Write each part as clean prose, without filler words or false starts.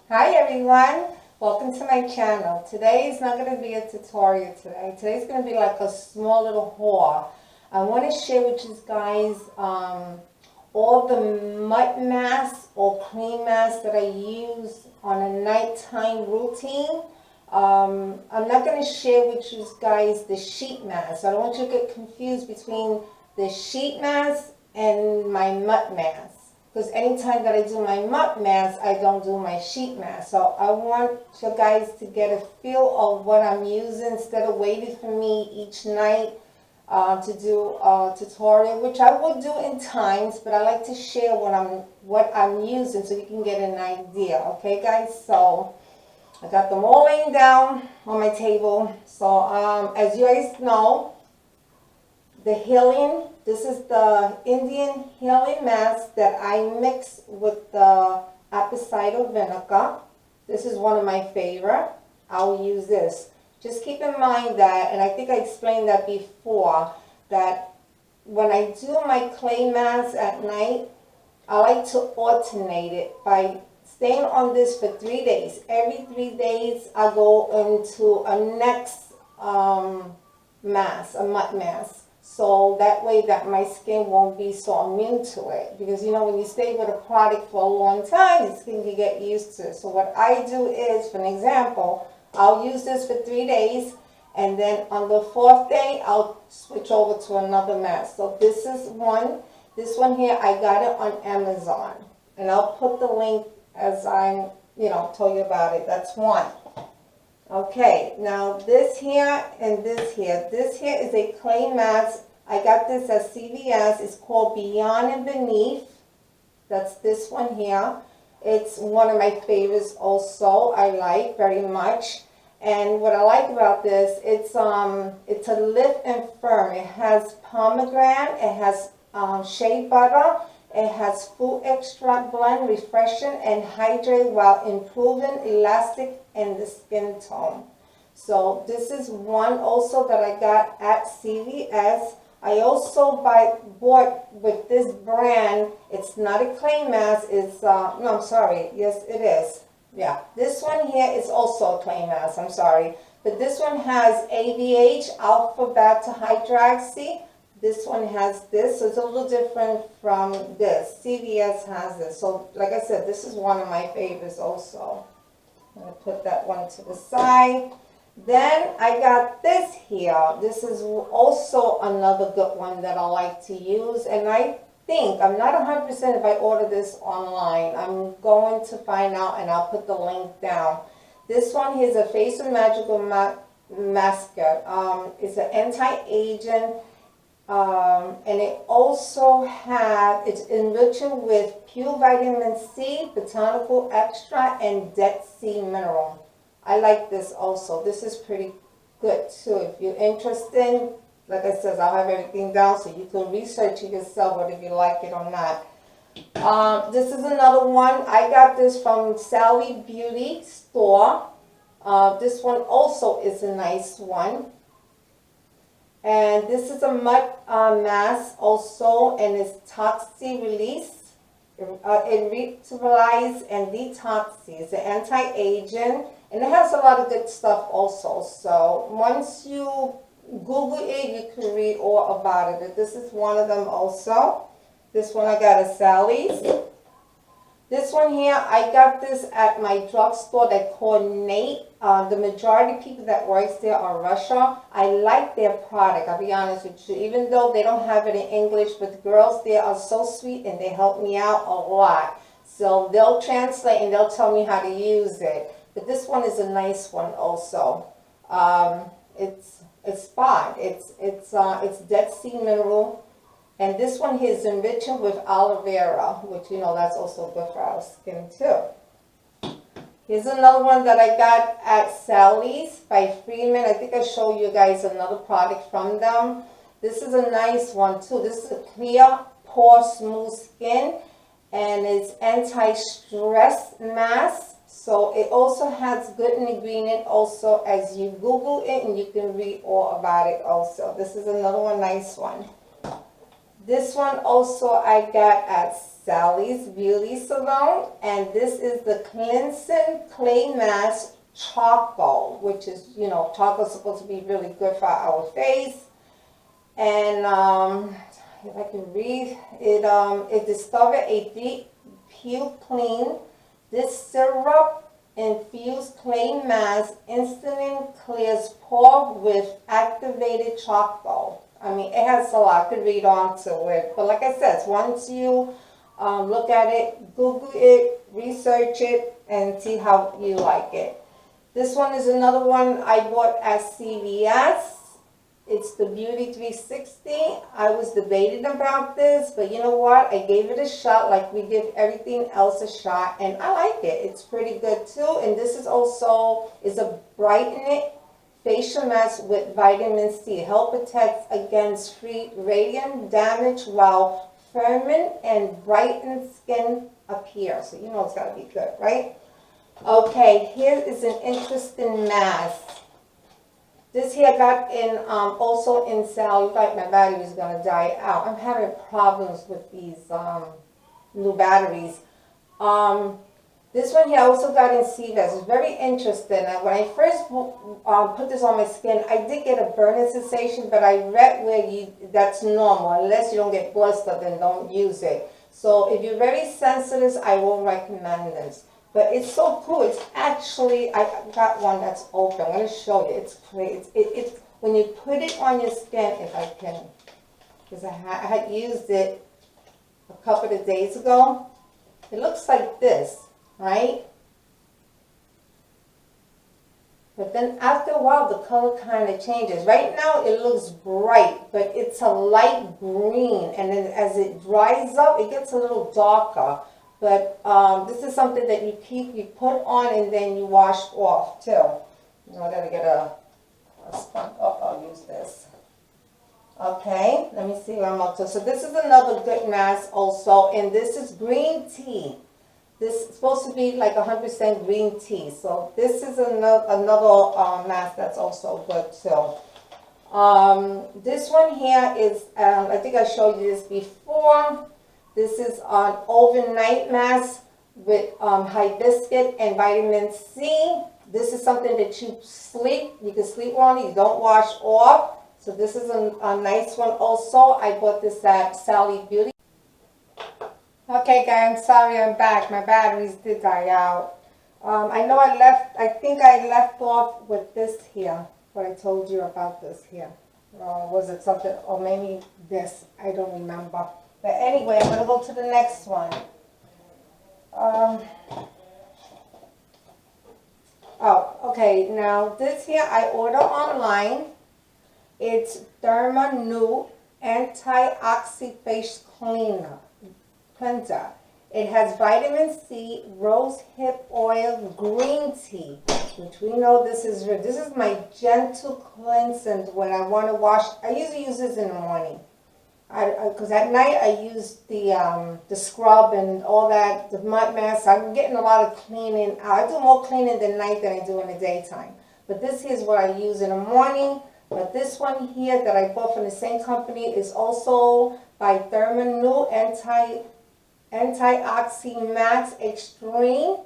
Hi everyone, welcome to my channel. Today is not going to be a tutorial today. Today's going to be like a small little haul. I want to share with you guys all the mud masks or cream masks that I use on a nighttime routine. I'm not going to share with you guys the sheet mask. I don't want you to get confused between the sheet mask and my mud mask. Because anytime that I do my mud mask, I don't do my sheet mask. So I want you guys to get a feel of what I'm using instead of waiting for me each night to do a tutorial, which I will do in times, but I like to share what I'm using so you can get an idea. Okay, guys? So I got them all laying down on my table. So as you guys know, the healing, this is the Indian healing mask that I mix with the apple cider vinegar. This is one of my favorite. I'll use this. Just keep in mind that, and I think I explained that before, that when I do my clay mask at night, I like to alternate it by staying on this for 3 days. Every 3 days, I go into a next mask, a mud mask. So that way that my skin won't be so immune to it. Because you know when you stay with a product for a long time, your skin can get used to it. So what I do is, for an example, I'll use this for 3 days, and then on the 4th day, I'll switch over to another mask. So this is one. This one here, I got it on Amazon. And I'll put the link as I'm, told you about it. That's one. Okay, now this here and this here. This here is a clay mask. I got this at CVS. It's called Beyond and Beneath. That's this one here. It's one of my favorites also. I like very much. And what I like about this, it's a lift and firm. It has pomegranate. It has shea butter. It has food extract blend, refreshing and hydrate while improving elastic and the skin tone. So this is one also that I got at CVS. I also bought with this brand. It's not a clay mask. It's no, I'm sorry. Yes, it is. Yeah, this one here is also a clay mask. I'm sorry, but this one has ABH, alpha beta hydroxy. This one has this, so it's a little different from this. CVS has this. So like I said, this is one of my favorites also. I'm going to put that one to the side. Then I got this here. This is also another good one that I like to use. And I think, I'm not 100% if I order this online. I'm going to find out and I'll put the link down. This one here is a Face of Magical Mascara. It's an anti-aging. And it also it's enriched with pure vitamin C, botanical extract, and Dead Sea mineral. I like this also. This is pretty good too. If you're interested, like I said, I'll have everything down so you can research it yourself whether you like it or not. This is another one. I got this from Sally Beauty store. This one also is a nice one. And this is a mud mask also, and it's toxin release. It revitalizes and detoxes. It's an anti-aging, and it has a lot of good stuff also. So once you Google it, you can read all about it. But this is one of them also. This one I got at Sally's. This one here, I got this at my drugstore that called Nate. The majority of people that works there are Russia. I like their product, I'll be honest with you. Even though they don't have it in English, but the girls there are so sweet and they help me out a lot. So they'll translate and they'll tell me how to use it. But this one is a nice one also. It's fine. It's Dead Sea mineral. And this one here is enriched with aloe vera, which that's also good for our skin too. Here's another one that I got at Sally's by Freeman. I think I showed you guys another product from them. This is a nice one too. This is a clear, pore, smooth skin, and it's anti-stress mask. So it also has good ingredient also as you Google it, and you can read all about it also. This is another one, nice one. This one also I got at Sally's Beauty Salon, and this is the Cleansing Clay Mask Charcoal, which is, you know, charcoal is supposed to be really good for our face. And if I can read it, it discovered a deep peel clean. This syrup infused clay mask instantly clears pore with activated charcoal. I mean, it has a lot to read on to it, but like I said, once you look at it, Google it, research it, and see how you like it. This one is another one I bought at CVS. It's the Beauty 360. I was debating about this, but you know what? I gave it a shot like we give everything else a shot, and I like it. It's pretty good too. And this is also a brightening facial mask with vitamin C. Help protect against free radiant damage while firming and brighten skin appear. So you know it's got to be good, right? Okay, here is an interesting mask. This here I got in also in sale. Like my battery is gonna die out. I'm having problems with these new batteries. This one here I also got in CVS. It's very interesting. When I first put this on my skin, I did get a burning sensation, but I read where that's normal. Unless you don't get blistered, then don't use it. So if you're very sensitive, I won't recommend this. But it's so cool. It's actually, I got one that's open. I'm going to show you. It's crazy. It's when you put it on your skin, if I can, because I had used it a couple of days ago. It looks like this, right? But then after a while, the color kind of changes. Right now, it looks bright, but it's a light green. And then as it dries up, it gets a little darker. But this is something that you put on and then you wash off too. I gotta get a sponge. Oh, I'll use this. Okay, let me see what I'm up to. So this is another good mask also, and this is green tea. This is supposed to be like 100% green tea. So this is another mask that's also good too. This one here is, I think I showed you this before. This is an overnight mask with hibiscus and vitamin C. This is something that you can sleep on it, you don't wash off. So this is a nice one also. I bought this at Sally Beauty. Okay guys, I'm sorry I'm back. My batteries did die out. I know I think I left off with this here, what I told you about this here. Was it something, or maybe this, I don't remember. But anyway, I'm going to go to the next one. Oh, okay. Now, this here I order online. It's Derma New Antioxidant Face Cleanser. It has vitamin C, rose hip oil, green tea, which we know this is my gentle cleansing when I want to wash. I usually use this in the morning. Because at night I use the scrub and all that, the mud mask. I'm getting a lot of cleaning. I do more cleaning at night than I do in the daytime. But this here is what I use in the morning. But this one here that I bought from the same company is also by Derma New Antioxidant Max Extreme.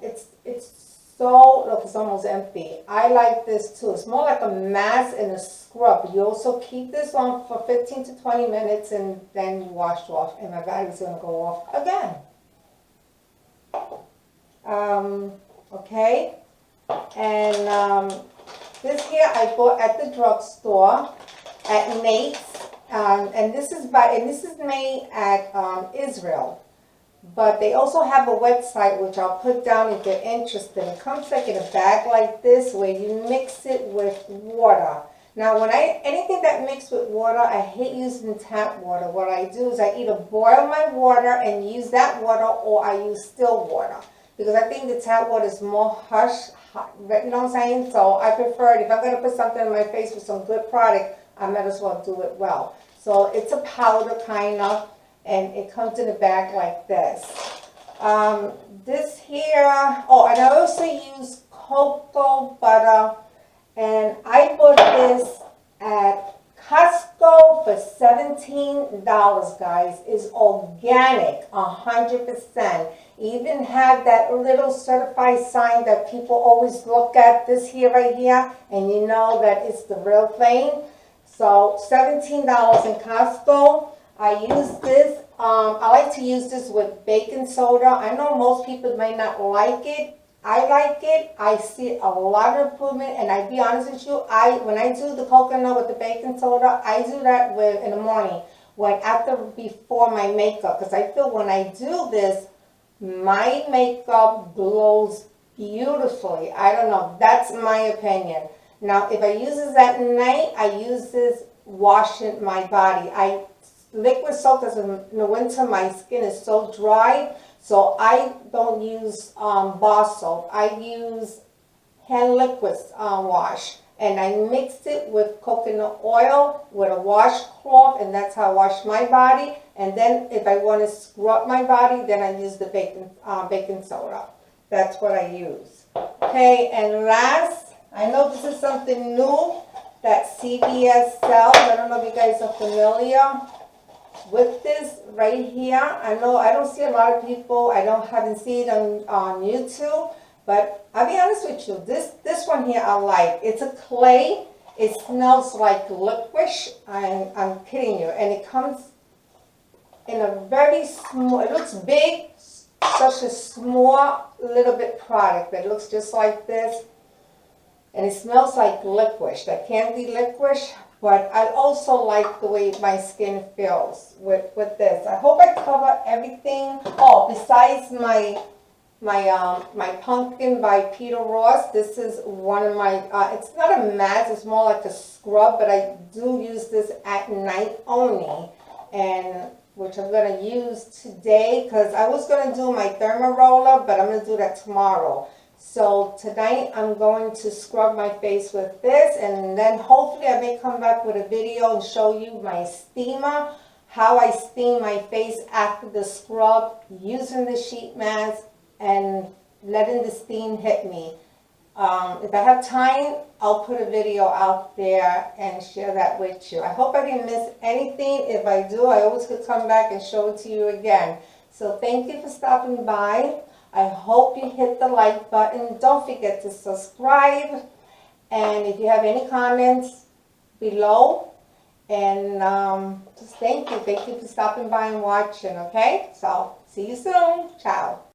It's so, look, it's almost empty. I like this too. It's more like a mask and a scrub. You also keep this on for 15 to 20 minutes and then you wash it off. And my battery's going to go off again. Okay. And this here I bought at the drugstore at Nate's. And this is made at Israel. But they also have a website, which I'll put down if you're interested. It comes like in a bag like this, where you mix it with water. Now, anything that mixed with water, I hate using tap water. What I do is I either boil my water and use that water, or I use still water. Because I think the tap water is more harsh, you know what I'm saying? So I prefer it. If I'm going to put something in my face with some good product, I might as well do it well. So it's a powder kind of. And it comes in a bag like this. This here, oh, and I also use cocoa butter. And I bought this at Costco for $17, guys. Is organic, 100%. Even have that little certified sign that people always look at, this here right here, and you know that it's the real thing. So $17 in Costco. I use this. I like to use this with baking soda. I know most people may not like it. I like it. I see a lot of improvement, and I be honest with you, when I do the coconut with the baking soda, I do that in the morning, before my makeup, because I feel when I do this, my makeup glows beautifully. I don't know. That's my opinion. Now, if I use this at night, I use this washing my body. Liquid soap, because in the winter my skin is so dry, so I don't use bar soap. I use hand liquids wash, and I mix it with coconut oil with a washcloth, and that's how I wash my body. And then if I want to scrub my body, then I use the baking soda. That's what I use. Okay, and last, I know this is something new that CVS sells. I don't know if you guys are familiar with this right here. I know I don't see a lot of people. Haven't seen it on YouTube, but I'll be honest with you. This one here I like. It's a clay. It smells like licorice. I'm kidding you. And it comes in a very small. It looks big, such a small little bit product that looks just like this, and it smells like licorice. That candy licorice. But I also like the way my skin feels with this. I hope I cover everything. Oh, besides my pumpkin by Peter Ross, this is one of my, it's not a mask, it's more like a scrub, but I do use this at night only, and which I'm going to use today, because I was going to do my Thermaroller, but I'm going to do that tomorrow. So tonight I'm going to scrub my face with this, and then hopefully I may come back with a video and show you my steamer, how I steam my face after the scrub using the sheet mask and letting the steam hit me. If I have time, I'll put a video out there and share that with you. I hope I didn't miss anything. If I do, I always could come back and show it to you again. So thank you for stopping by. I hope you hit the like button. Don't forget to subscribe. And if you have any comments below, and just thank you. Thank you for stopping by and watching, okay? So see you soon. Ciao.